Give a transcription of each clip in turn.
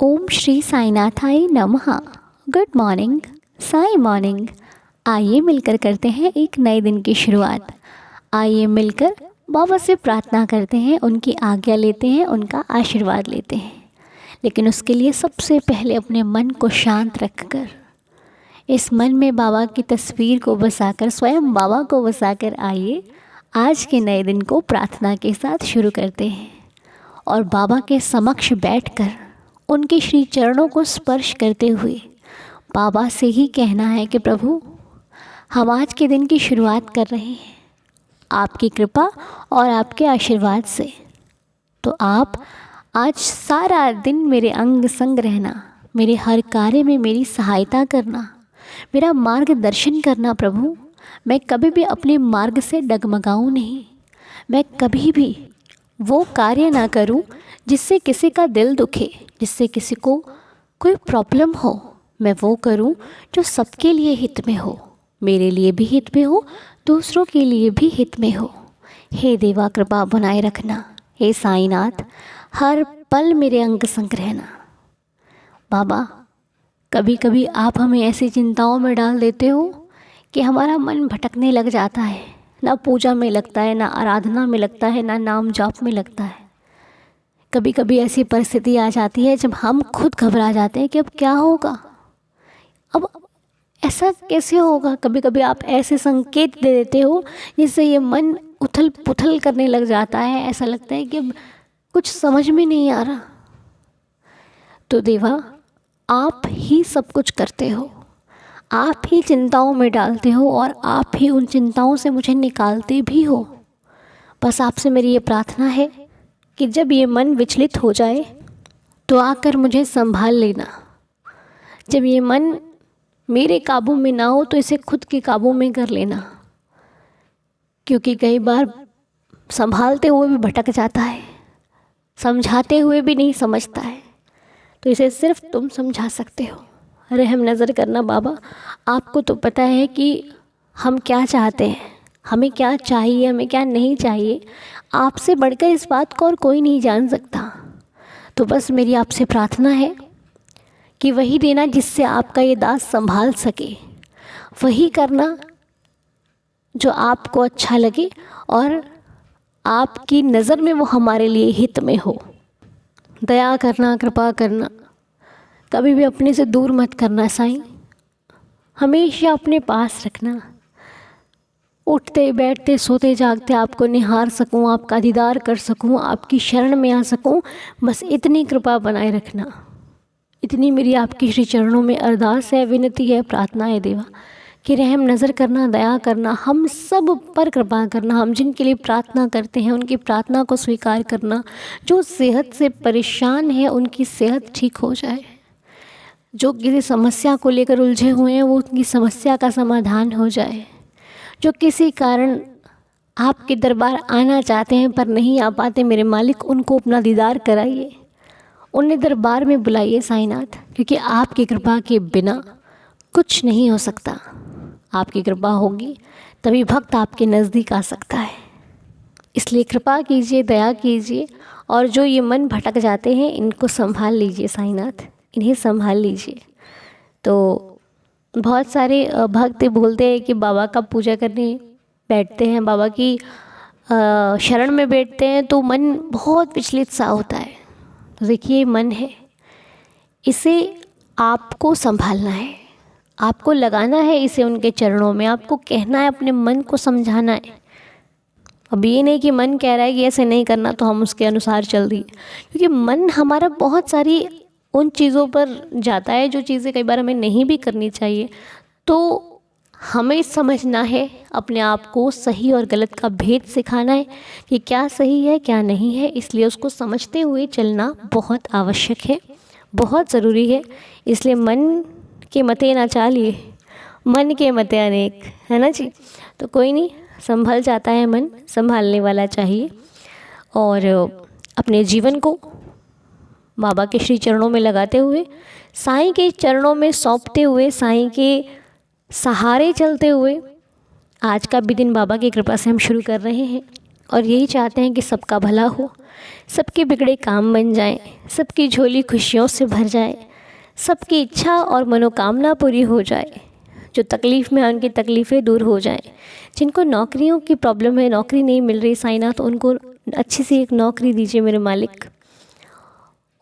ओम श्री साईनाथाय नमः। Good morning, Sai morning. आइए मिलकर करते हैं एक नए दिन की शुरुआत। आइए मिलकर बाबा से प्रार्थना करते हैं, उनकी आज्ञा लेते हैं, उनका आशीर्वाद लेते हैं। लेकिन उसके लिए सबसे पहले अपने मन को शांत रखकर, इस मन में बाबा की तस्वीर को बसाकर, स्वयं बाबा को बसाकर आइए आज के नए दिन को प्रार्थना के साथ शुरू करते हैं। और बाबा के समक्ष बैठकर उनके श्री चरणों को स्पर्श करते हुए बाबा से ही कहना है कि प्रभु, हम आज के दिन की शुरुआत कर रहे हैं आपकी कृपा और आपके आशीर्वाद से। तो आप आज सारा दिन मेरे अंग संग रहना, मेरे हर कार्य में मेरी सहायता करना, मेरा मार्गदर्शन करना। प्रभु, मैं कभी भी अपने मार्ग से डगमगाऊं नहीं। मैं कभी भी वो कार्य ना करूं जिससे किसी का दिल दुखे, जिससे किसी को कोई प्रॉब्लम हो। मैं वो करूं जो सबके लिए हित में हो, मेरे लिए भी हित में हो, दूसरों के लिए भी हित में हो। हे देवा, कृपा बनाए रखना। हे साईनाथ, हर पल मेरे अंग संग रहना। बाबा, कभी कभी आप हमें ऐसी चिंताओं में डाल देते हो कि हमारा मन भटकने लग जाता है। ना पूजा में लगता है, ना आराधना में लगता है, ना नाम जाप में लगता है। कभी कभी ऐसी परिस्थिति आ जाती है जब हम खुद घबरा जाते हैं कि अब क्या होगा, अब ऐसा कैसे होगा। कभी कभी आप ऐसे संकेत दे देते हो जिससे ये मन उथल पुथल करने लग जाता है। ऐसा लगता है कि अब कुछ समझ में नहीं आ रहा। तो देवा, आप ही सब कुछ करते हो, आप ही चिंताओं में डालते हो और आप ही उन चिंताओं से मुझे निकालते भी हो। बस आपसे मेरी ये प्रार्थना है कि जब ये मन विचलित हो जाए तो आकर मुझे संभाल लेना। जब ये मन मेरे काबू में ना हो तो इसे खुद के काबू में कर लेना, क्योंकि कई बार संभालते हुए भी भटक जाता है, समझाते हुए भी नहीं समझता है। तो इसे सिर्फ तुम समझा सकते हो। रहम नज़र करना बाबा। आपको तो पता है कि हम क्या चाहते हैं, हमें क्या चाहिए, हमें क्या नहीं चाहिए। आपसे बढ़कर इस बात को और कोई नहीं जान सकता। तो बस मेरी आपसे प्रार्थना है कि वही देना जिससे आपका ये दास संभाल सके, वही करना जो आपको अच्छा लगे और आपकी नज़र में वो हमारे लिए हित में हो। दया करना, कृपा करना, कभी भी अपने से दूर मत करना साईं। हमेशा अपने पास रखना। उठते बैठते सोते जागते आपको निहार सकूं, आपका दीदार कर सकूं, आपकी शरण में आ सकूं, बस इतनी कृपा बनाए रखना। इतनी मेरी आपकी श्री चरणों में अरदास है, विनती है, प्रार्थना है देवा कि रहम नज़र करना, दया करना, हम सब पर कृपा करना। हम जिनके लिए प्रार्थना करते हैं उनकी प्रार्थना को स्वीकार करना। जो सेहत से परेशान है उनकी सेहत ठीक हो जाए। जो किसी समस्या को लेकर उलझे हुए हैं वो उनकी समस्या का समाधान हो जाए। जो किसी कारण आपके दरबार आना चाहते हैं पर नहीं आ पाते, मेरे मालिक, उनको अपना दीदार कराइए, उन्हें दरबार में बुलाइए साईनाथ, क्योंकि आपकी कृपा के बिना कुछ नहीं हो सकता। आपकी कृपा होगी तभी भक्त आपके नज़दीक आ सकता है। इसलिए कृपा कीजिए, दया कीजिए, और जो ये मन भटक जाते हैं इनको संभाल लीजिए साईनाथ, इन्हें संभाल लीजिए। तो बहुत सारे भक्त बोलते हैं कि बाबा का पूजा करने बैठते हैं, बाबा की शरण में बैठते हैं तो मन बहुत विचलित सा होता है। तो देखिए, मन है, इसे आपको संभालना है, आपको लगाना है इसे उनके चरणों में, आपको कहना है, अपने मन को समझाना है। अब ये नहीं कि मन कह रहा है कि ऐसे नहीं करना तो हम उसके अनुसार चल दिए, क्योंकि मन हमारा बहुत सारी उन चीज़ों पर जाता है जो चीज़ें कई बार हमें नहीं भी करनी चाहिए। तो हमें समझना है, अपने आप को सही और गलत का भेद सिखाना है कि क्या सही है क्या नहीं है। इसलिए उसको समझते हुए चलना बहुत आवश्यक है, बहुत ज़रूरी है। इसलिए मन के मते ना चालिए, मन के मते अनेक, है ना जी। तो कोई नहीं, संभल जाता है मन, संभालने वाला चाहिए। और अपने जीवन को बाबा के श्री चरणों में लगाते हुए, साईं के चरणों में सौंपते हुए, साईं के सहारे चलते हुए आज का भी दिन बाबा की कृपा से हम शुरू कर रहे हैं। और यही चाहते हैं कि सबका भला हो, सबके बिगड़े काम बन जाएं, सबकी झोली खुशियों से भर जाए, सबकी इच्छा और मनोकामना पूरी हो जाए, जो तकलीफ़ में हैं उनकी तकलीफ़ें दूर हो जाएं, जिनको नौकरियों की प्रॉब्लम है, नौकरी नहीं मिल रही साईनाथ, तो उनको अच्छी सी एक नौकरी दीजिए मेरे मालिक।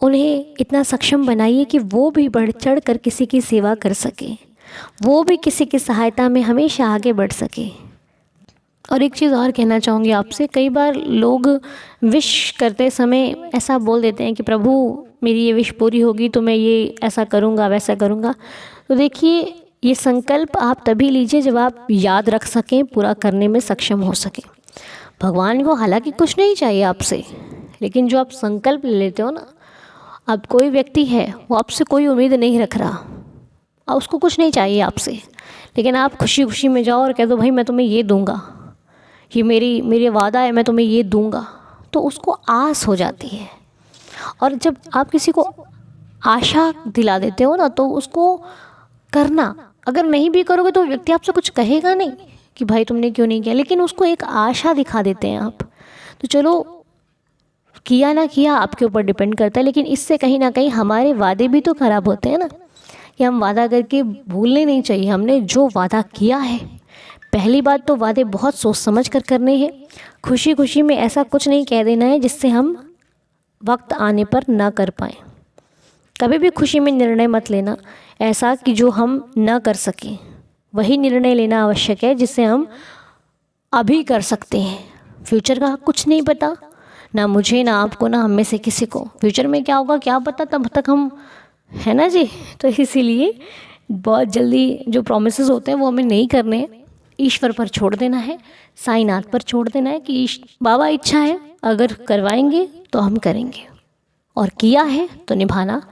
उन्हें इतना सक्षम बनाइए कि वो भी बढ़ चढ़ कर किसी की सेवा कर सके, वो भी किसी की सहायता में हमेशा आगे बढ़ सके। और एक चीज़ और कहना चाहूँगी आपसे, कई बार लोग विश करते समय ऐसा बोल देते हैं कि प्रभु मेरी ये विश पूरी होगी तो मैं ये ऐसा करूँगा वैसा करूँगा। तो देखिए, ये संकल्प आप तभी लीजिए जब आप याद रख सकें, पूरा करने में सक्षम हो सकें। भगवान को हालांकि कुछ नहीं चाहिए आपसे, लेकिन जो आप संकल्प ले लेते हो ना, अब कोई व्यक्ति है वो आपसे कोई उम्मीद नहीं रख रहा और उसको कुछ नहीं चाहिए आपसे, लेकिन आप खुशी खुशी में जाओ और कह दो भाई मैं तुम्हें ये दूंगा, ये मेरे वादा है, मैं तुम्हें ये दूंगा, तो उसको आस हो जाती है। और जब आप किसी को आशा दिला देते हो ना, तो उसको करना, अगर नहीं भी करोगे तो व्यक्ति आपसे कुछ कहेगा नहीं कि भाई तुमने क्यों नहीं किया, लेकिन उसको एक आशा दिखा देते हैं आप। तो चलो, किया ना किया आपके ऊपर डिपेंड करता है, लेकिन इससे कहीं ना कहीं हमारे वादे भी तो ख़राब होते हैं ना, कि हम वादा करके भूलने नहीं चाहिए हमने जो वादा किया है। पहली बात तो वादे बहुत सोच समझ कर करने हैं, खुशी खुशी में ऐसा कुछ नहीं कह देना है जिससे हम वक्त आने पर ना कर पाएँ। कभी भी खुशी में निर्णय मत लेना ऐसा कि जो हम ना कर सकें, वही निर्णय लेना आवश्यक है जिससे हम अभी कर सकते हैं। फ्यूचर का कुछ नहीं पता, ना मुझे ना आपको ना हम में से किसी को। फ्यूचर में क्या होगा क्या पता, तब तक हम, है ना जी। तो इसीलिए बहुत जल्दी जो प्रोमिसेस होते हैं वो हमें नहीं करने हैं, ईश्वर पर छोड़ देना है, साईनाथ पर छोड़ देना है कि बाबा इच्छा है, अगर करवाएंगे तो हम करेंगे, और किया है तो निभाना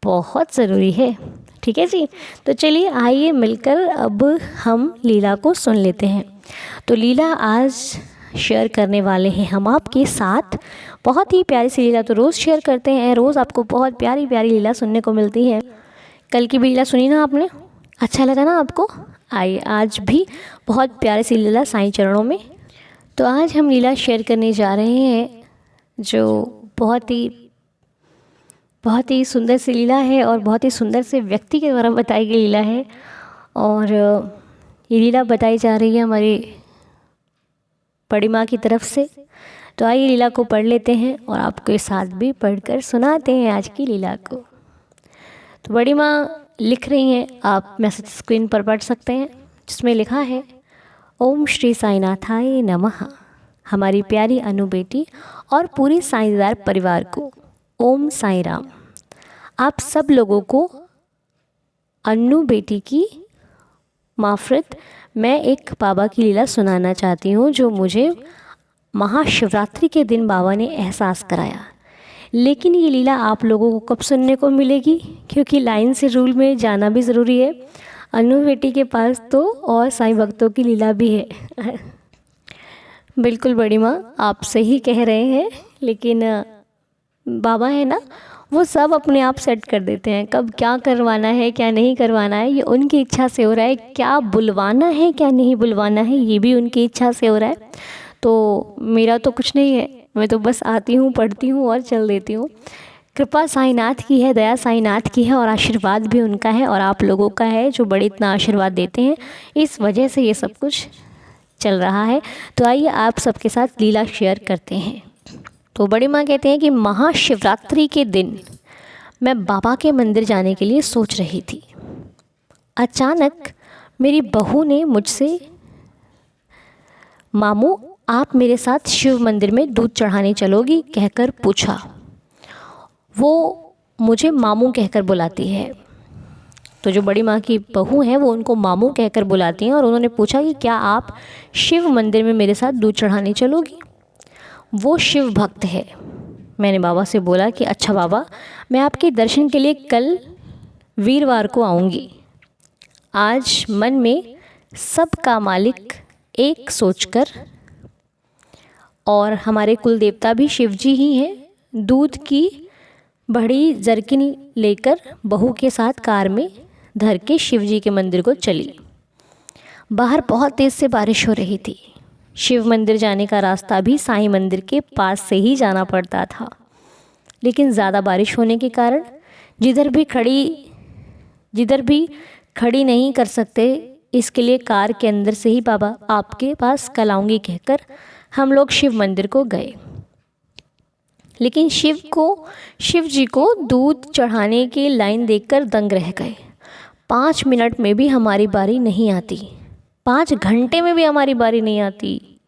बहुत ज़रूरी है। ठीक है जी। तो चलिए आइए मिलकर अब हम लीला को सुन लेते हैं। तो लीला आज शेयर करने वाले हैं हम आपके साथ, बहुत ही प्यारी सी लीला। तो रोज़ शेयर करते हैं, रोज़ आपको बहुत प्यारी प्यारी लीला सुनने को मिलती है। कल की भी लीला सुनी ना आपने, अच्छा लगा ना आपको? आइए आज भी बहुत प्यारी सी लीला साईं चरणों में। तो आज हम लीला शेयर करने जा रहे हैं जो बहुत ही सुंदर सी लीला है और बहुत ही सुंदर से व्यक्ति के द्वारा बताई गई लीला है। और ये लीला बताई जा रही है हमारी बड़ी माँ की तरफ से। तो आइए लीला को पढ़ लेते हैं और आपके साथ भी पढ़कर सुनाते हैं आज की लीला को। तो बड़ी माँ लिख रही हैं, आप मैसेज स्क्रीन पर पढ़ सकते हैं, जिसमें लिखा है ओम श्री साईनाथाय नमः। हमारी प्यारी अनु बेटी और पूरी साईदार परिवार को ओम साई राम। आप सब लोगों को अन्नू बेटी की माफ़रत मैं एक बाबा की लीला सुनाना चाहती हूँ, जो मुझे महाशिवरात्रि के दिन बाबा ने एहसास कराया। लेकिन ये लीला आप लोगों को कब सुनने को मिलेगी, क्योंकि लाइन से रूल में जाना भी ज़रूरी है। अन्नू बेटी के पास तो और साईं भक्तों की लीला भी है। बिल्कुल बड़ी माँ, आप सही कह रहे हैं, लेकिन बाबा है ना, वो सब अपने आप सेट कर देते हैं। कब क्या करवाना है क्या नहीं करवाना है ये उनकी इच्छा से हो रहा है, क्या बुलवाना है क्या नहीं बुलवाना है ये भी उनकी इच्छा से हो रहा है। तो मेरा तो कुछ नहीं है, मैं तो बस आती हूँ, पढ़ती हूँ और चल देती हूँ। कृपा साईनाथ की है, दया साईनाथ की है, और आशीर्वाद भी उनका है और आप लोगों का है जो बड़े इतना आशीर्वाद देते हैं, इस वजह से ये सब कुछ चल रहा है। तो आइए आप सबके साथ लीला शेयर करते हैं। तो बड़ी माँ कहते हैं कि महाशिवरात्रि के दिन मैं बाबा के मंदिर जाने के लिए सोच रही थी। अचानक मेरी बहू ने मुझसे, मामू आप मेरे साथ शिव मंदिर में दूध चढ़ाने चलोगी, कहकर पूछा। वो मुझे मामू कहकर बुलाती है। तो जो बड़ी माँ की बहू है वो उनको मामू कहकर बुलाती हैं, और उन्होंने पूछा कि क्या आप शिव मंदिर में मेरे साथ दूध चढ़ाने चलोगी। वो शिव भक्त है। मैंने बाबा से बोला कि अच्छा बाबा, मैं आपके दर्शन के लिए कल वीरवार को आऊँगी। आज मन में सबका मालिक एक सोचकर, और हमारे कुल देवता भी शिव जी ही हैं, दूध की बड़ी जरकिन लेकर बहू के साथ कार में धर के शिव जी के मंदिर को चली। बाहर बहुत तेज़ से बारिश हो रही थी। शिव मंदिर जाने का रास्ता भी साईं मंदिर के पास से ही जाना पड़ता था, लेकिन ज़्यादा बारिश होने के कारण जिधर भी खड़ी नहीं कर सकते, इसके लिए कार के अंदर से ही बाबा आपके पास कल आऊँगी कहकर हम लोग शिव मंदिर को गए। लेकिन शिव जी को दूध चढ़ाने की लाइन देखकर दंग रह गए। 5 मिनट में भी हमारी बारी नहीं आती, 5 घंटे में भी हमारी बारी नहीं आती,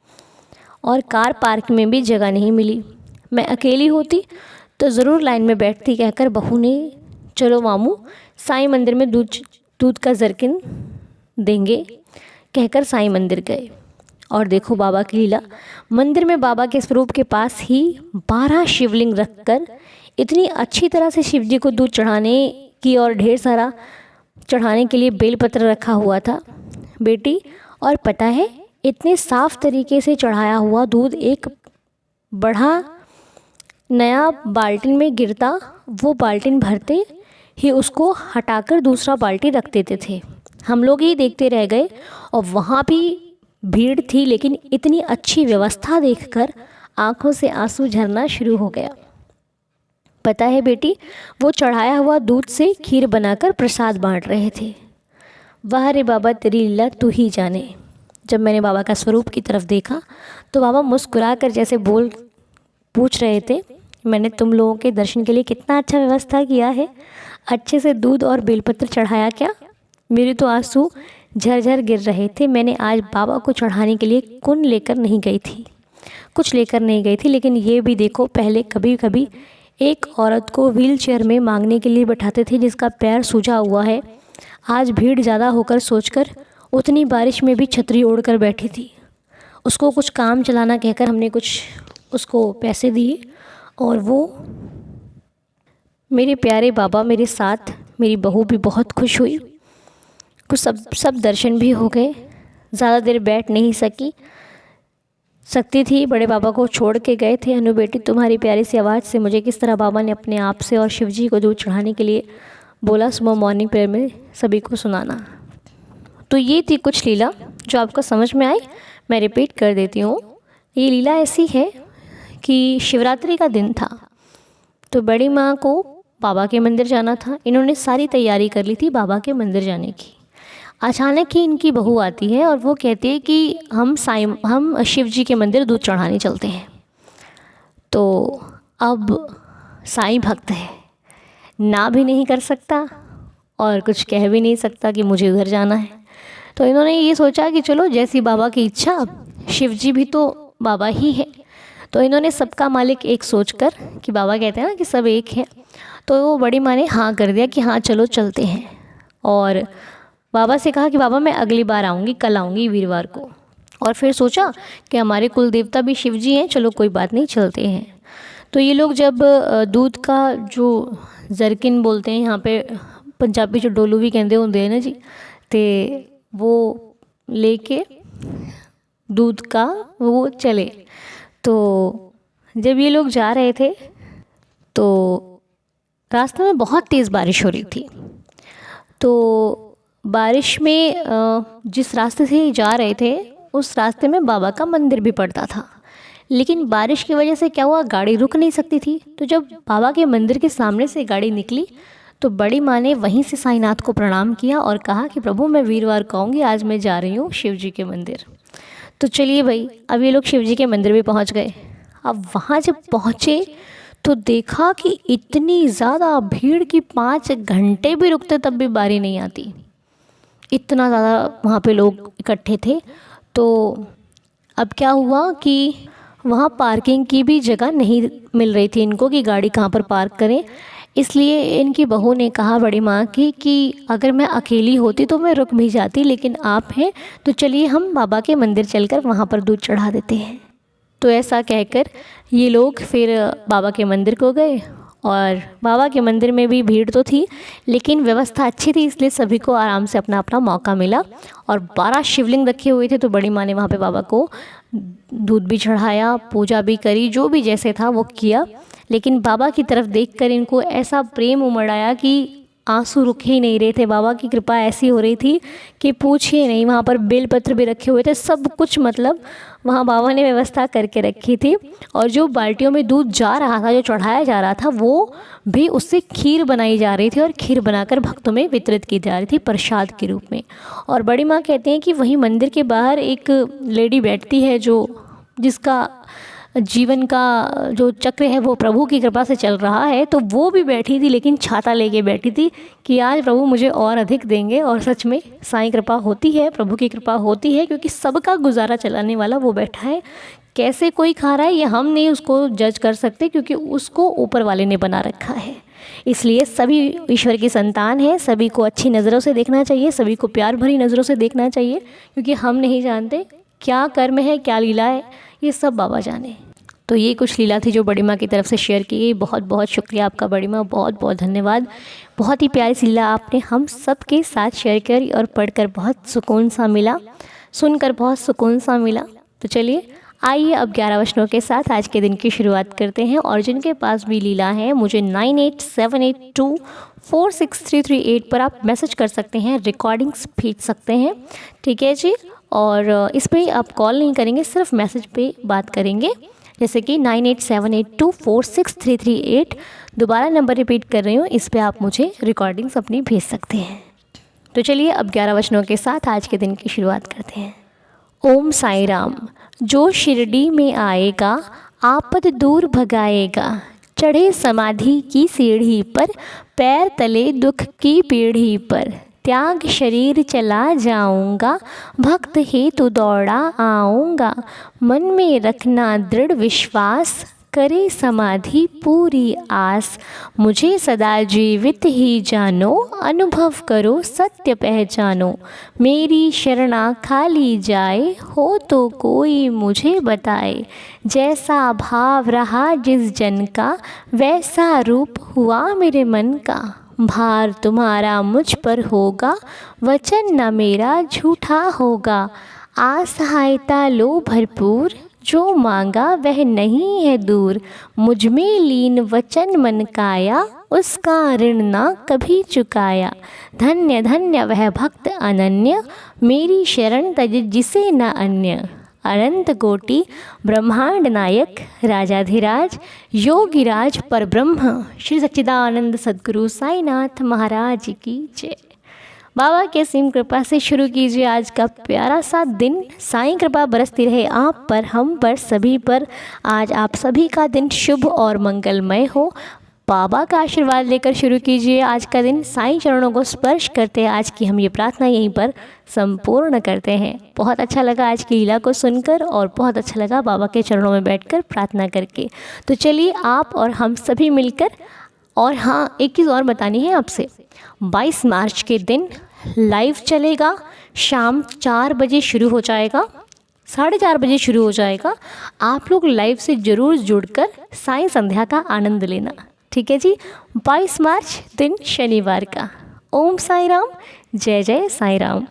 और कार पार्क में भी जगह नहीं मिली। मैं अकेली होती तो ज़रूर लाइन में बैठती कहकर बहू ने चलो मामू साईं मंदिर में दूध का जरकिन देंगे कहकर साईं मंदिर गए। और देखो बाबा की लीला, मंदिर में बाबा के स्वरूप के पास ही 12 शिवलिंग रखकर इतनी अच्छी तरह से शिव जी को दूध चढ़ाने की और ढेर सारा चढ़ाने के लिए बेलपत्र रखा हुआ था बेटी। और पता है इतने साफ तरीके से चढ़ाया हुआ दूध एक बड़ा नया बाल्टिन में गिरता, वो बाल्टिन भरते ही उसको हटाकर दूसरा बाल्टी रख देते थे। हम लोग ही देखते रह गए, और वहाँ भी भीड़ थी, लेकिन इतनी अच्छी व्यवस्था देखकर आंखों से आंसू झरना शुरू हो गया। पता है बेटी, वो चढ़ाया हुआ दूध से खीर बनाकर प्रसाद बांट रहे थे। वाह रे बाबा तेरी लीला तू ही जाने। जब मैंने बाबा का स्वरूप की तरफ देखा तो बाबा मुस्कुरा कर जैसे पूछ रहे थे, मैंने तुम लोगों के दर्शन के लिए कितना अच्छा व्यवस्था किया है, अच्छे से दूध और बेलपत्र चढ़ाया क्या। मेरे तो आंसू झरझर गिर रहे थे। मैंने आज बाबा को चढ़ाने के लिए कुछ लेकर नहीं गई थी, लेकिन ये भी देखो, पहले कभी कभी एक औरत को व्हील चेयर में मांगने के लिए बैठाते थे जिसका पैर सूजा हुआ है। आज भीड़ ज़्यादा होकर सोचकर उतनी बारिश में भी छतरी ओढ़कर बैठी थी। उसको कुछ काम चलाना कहकर हमने कुछ उसको पैसे दिए, और वो मेरे प्यारे बाबा मेरे साथ, मेरी बहू भी बहुत खुश हुई। कुछ सब दर्शन भी हो गए। ज़्यादा देर बैठ नहीं सकती थी, बड़े बाबा को छोड़ के गए थे। अनु बेटी, तुम्हारी प्यारी सी आवाज़ से मुझे किस तरह बाबा ने अपने आप से और शिव जी को दूध चढ़ाने के लिए बोला, सुबह मॉर्निंग प्रेयर में सभी को सुनाना। तो ये थी कुछ लीला जो आपको समझ में आई। मैं रिपीट कर देती हूँ। ये लीला ऐसी है कि शिवरात्रि का दिन था, तो बड़ी माँ को बाबा के मंदिर जाना था। इन्होंने सारी तैयारी कर ली थी बाबा के मंदिर जाने की। अचानक ही इनकी बहू आती है और वो कहती है कि हम शिव जी के मंदिर दूध चढ़ाने चलते हैं। तो अब साईं भक्त है, ना भी नहीं कर सकता और कुछ कह भी नहीं सकता कि मुझे उधर जाना है। तो इन्होंने ये सोचा कि चलो जैसी बाबा की इच्छा, शिव जी भी तो बाबा ही है। तो इन्होंने सबका मालिक एक सोचकर, कि बाबा कहते हैं ना कि सब एक है, तो वो बड़ी माँ ने हाँ कर दिया कि हाँ चलो चलते हैं। और बाबा से कहा कि बाबा मैं अगली बार आऊँगी, कल आऊँगी वीरवार को। और फिर सोचा कि हमारे कुल देवता भी शिव जी हैं, चलो कोई बात नहीं चलते हैं। तो ये लोग जब दूध का जो जरकिन बोलते हैं यहाँ पे पंजाबी जो डोलू भी कहते होंगे हैं ना जी, तो वो लेके दूध का वो चले। तो जब ये लोग जा रहे थे तो रास्ते में बहुत तेज़ बारिश हो रही थी। तो बारिश में जिस रास्ते से जा रहे थे उस रास्ते में बाबा का मंदिर भी पड़ता था, लेकिन बारिश की वजह से क्या हुआ, गाड़ी रुक नहीं सकती थी। तो जब बाबा के मंदिर के सामने से गाड़ी निकली तो बड़ी माँ ने वहीं से साईनाथ को प्रणाम किया और कहा कि प्रभु मैं वीरवार को आऊँगी, आज मैं जा रही हूँ शिव जी के मंदिर। तो चलिए भाई, अब ये लोग शिव जी के मंदिर भी पहुँच गए। अब वहाँ जब पहुँचे तो देखा कि इतनी ज़्यादा भीड़ की 5 घंटे भी रुकते तब भी बारी नहीं आती, इतना ज़्यादा वहाँ पे लोग इकट्ठे थे। तो अब क्या हुआ कि वहाँ पार्किंग की भी जगह नहीं मिल रही थी इनको कि गाड़ी कहाँ पर पार्क करें। इसलिए इनकी बहू ने कहा बड़ी माँ की कि अगर मैं अकेली होती तो मैं रुक भी जाती, लेकिन आप हैं तो चलिए हम बाबा के मंदिर चलकर वहाँ पर दूध चढ़ा देते हैं। तो ऐसा कहकर ये लोग फिर बाबा के मंदिर को गए, और बाबा के मंदिर में भी भीड़ तो थी लेकिन व्यवस्था अच्छी थी, इसलिए सभी को आराम से अपना अपना मौका मिला। और 12 शिवलिंग रखे हुए थे, तो बड़ी माँ ने वहाँ पे बाबा को दूध भी चढ़ाया, पूजा भी करी, जो भी जैसे था वो किया। लेकिन बाबा की तरफ देखकर इनको ऐसा प्रेम उमड़ आया कि आंसू रुक ही नहीं रहे थे। बाबा की कृपा ऐसी हो रही थी कि पूछिए नहीं। वहाँ पर बेलपत्र भी रखे हुए थे, सब कुछ मतलब वहाँ बाबा ने व्यवस्था करके रखी थी। और जो बाल्टियों में दूध जा रहा था, जो चढ़ाया जा रहा था, वो भी उससे खीर बनाई जा रही थी और खीर बनाकर भक्तों में वितरित की जा रही थी प्रसाद के रूप में। और बड़ी माँ कहते हैं कि वहीं मंदिर के बाहर एक लेडी बैठती है जिसका जीवन का जो चक्र है वो प्रभु की कृपा से चल रहा है। तो वो भी बैठी थी, लेकिन छाता लेके बैठी थी कि आज प्रभु मुझे और अधिक देंगे। और सच में साईं कृपा होती है, प्रभु की कृपा होती है, क्योंकि सबका गुजारा चलाने वाला वो बैठा है। कैसे कोई खा रहा है ये हम नहीं उसको जज कर सकते, क्योंकि उसको ऊपर वाले ने बना रखा है। इसलिए सभी ईश्वर की संतान है, सभी को अच्छी नज़रों से देखना चाहिए, सभी को प्यार भरी नज़रों से देखना चाहिए, क्योंकि हम नहीं जानते क्या कर्म है, क्या लीला है, ये सब बाबा जाने। तो ये कुछ लीला थी जो बड़ी माँ की तरफ से शेयर की गई। बहुत बहुत शुक्रिया आपका बड़ी माँ, बहुत बहुत धन्यवाद। बहुत ही प्यारी सी लीला आपने हम सब के साथ शेयर करी और पढ़कर बहुत सुकून सा मिला, सुनकर बहुत सुकून सा मिला। तो चलिए आइए अब 11 वचनों के साथ आज के दिन की शुरुआत करते हैं। और जिनके पास भी लीला है मुझे 9878246338 पर आप मैसेज कर सकते हैं, रिकॉर्डिंग्स भेज सकते हैं, ठीक है जी। और इस पर आप कॉल नहीं करेंगे, सिर्फ मैसेज पे बात करेंगे, जैसे कि 9878246338। दोबारा नंबर रिपीट कर रही हूँ, इस पे आप मुझे रिकॉर्डिंग्स अपनी भेज सकते हैं। तो चलिए अब 11 वचनों के साथ आज के दिन की शुरुआत करते हैं। ओम साई राम। जो शिरडी में आएगा आपद दूर भगाएगा, चढ़े समाधि की सीढ़ी पर, पैर तले दुख की पीढ़ी पर, त्याग शरीर चला जाऊंगा, भक्त हेतु दौड़ा आऊंगा, मन में रखना दृढ़ विश्वास, करे समाधि पूरी आस, मुझे सदा जीवित ही जानो, अनुभव करो सत्य पहचानो, मेरी शरणा खाली जाए, हो तो कोई मुझे बताए, जैसा भाव रहा जिस जन का, वैसा रूप हुआ मेरे मन का, भार तुम्हारा मुझ पर होगा, वचन न मेरा झूठा होगा, असहायता लो भरपूर, जो मांगा वह नहीं है दूर, मुझ में लीन वचन मन काया, उसका ऋण ना कभी चुकाया, धन्य धन्य वह भक्त अनन्य, मेरी शरण तज जिसे न अन्य, अनंत कोटि ब्रह्मांड नायक राजाधिराज योगिराज परब्रह्म श्री सच्चिदानंद सद्गुरु साईनाथ महाराज की जय। बाबा के असीम कृपा से शुरू कीजिए आज का प्यारा सा दिन। साईं कृपा बरसती रहे आप पर, हम पर, सभी पर। आज आप सभी का दिन शुभ और मंगलमय हो। बाबा का आशीर्वाद लेकर शुरू कीजिए आज का दिन। साईं चरणों को स्पर्श करते हैं आज की हम ये प्रार्थना यहीं पर संपूर्ण करते हैं। बहुत अच्छा लगा आज की लीला को सुनकर और बहुत अच्छा लगा बाबा के चरणों में बैठकर प्रार्थना करके। तो चलिए आप और हम सभी मिलकर, और हाँ एक चीज़ और बतानी है आपसे, 22 मार्च के दिन लाइव चलेगा, शाम 4 बजे शुरू हो जाएगा, 4:30 बजे शुरू हो जाएगा। आप लोग लाइव से ज़रूर जुड़कर साईं संध्या का आनंद लेना, ठीक है जी। 22 मार्च दिन शनिवार का। ओम साई राम, जय जय साई राम।